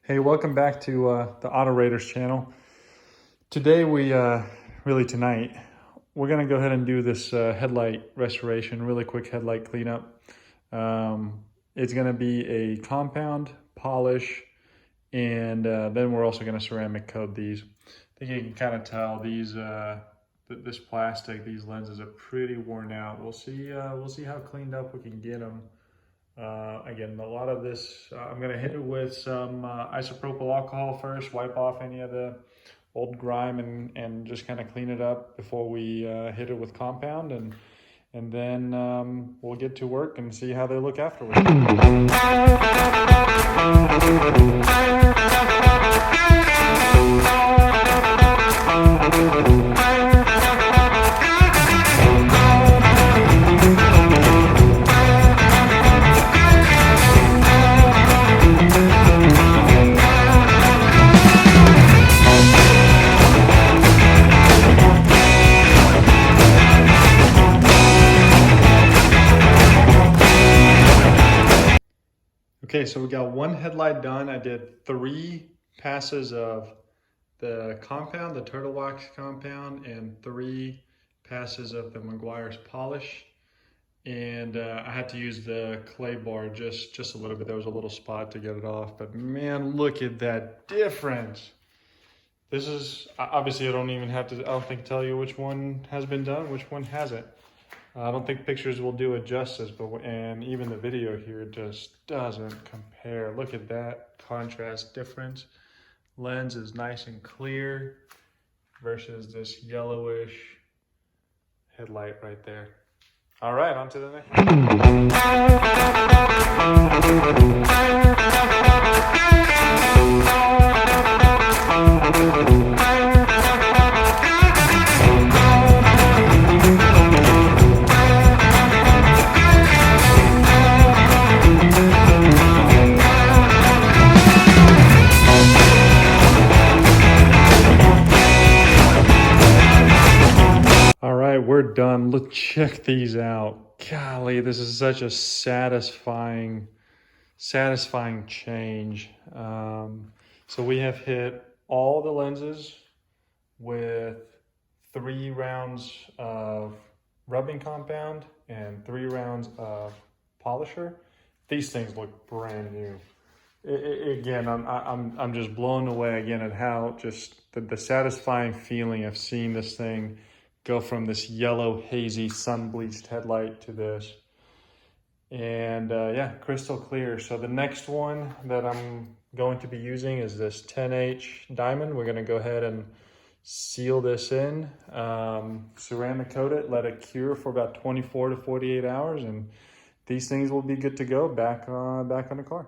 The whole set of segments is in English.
Hey, welcome back to the Auto Raiders channel. Today tonight, we're gonna go ahead and do this headlight restoration, really quick headlight cleanup. It's gonna be a compound, polish, and then we're also gonna ceramic coat these. I think you can kind of tell these, this plastic, these lenses are pretty worn out. We'll see how cleaned up we can get them. Again, a lot of this, I'm going to hit it with some isopropyl alcohol first, wipe off any of the old grime and just kind of clean it up before we hit it with compound, and then we'll get to work and see how they look afterwards. Okay, so we got one headlight done. I did 3 passes of the compound, the turtle wax compound, and 3 passes of the Meguiar's polish. And I had to use the clay bar just a little bit. There was a little spot to get it off, but man, look at that difference. This is, obviously I don't even have to, I don't think, tell you which one has been done, which one hasn't. I don't think pictures will do it justice, and even the video here just doesn't compare. Look at that contrast difference. Lens is nice and clear versus this yellowish headlight right there. All right, on to the next. We're done. Look, check these out. Golly, this is such a satisfying change. So we have hit all the lenses with 3 rounds of rubbing compound and 3 rounds of polisher. These things look brand new. Again, I'm just blown away again at how just the satisfying feeling of seeing this thing go from this yellow, hazy, sun-bleached headlight to this. And yeah, crystal clear. So the next one that I'm going to be using is this 10H diamond. We're gonna go ahead and seal this in, ceramic coat it, let it cure for about 24 to 48 hours, and these things will be good to go back on the car.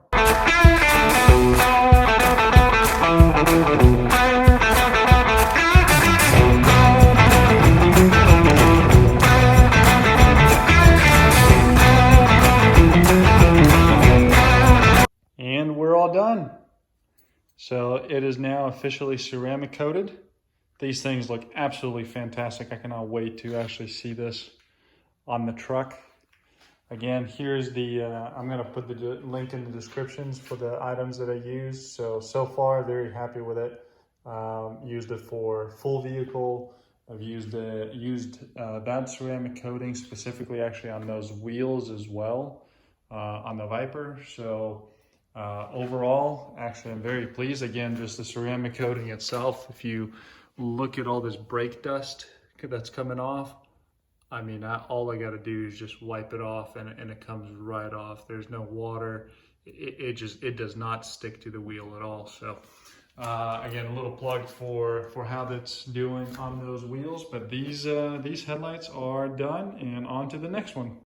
And we're all done. So it is now officially ceramic coated. These things look absolutely fantastic. I cannot wait to actually see this on the truck. Again, here's the, I'm gonna put the link in the descriptions for the items that I used. So far, very happy with it. Used it for full vehicle. I've used that ceramic coating specifically actually on those wheels as well, on the Viper. So overall, actually, I'm very pleased. Again, just the ceramic coating itself. If you look at all this brake dust that's coming off, I mean, all I got to do is just wipe it off, and it comes right off. There's no water. It does not stick to the wheel at all. So again, a little plug for how that's doing on those wheels. But these headlights are done, and on to the next one.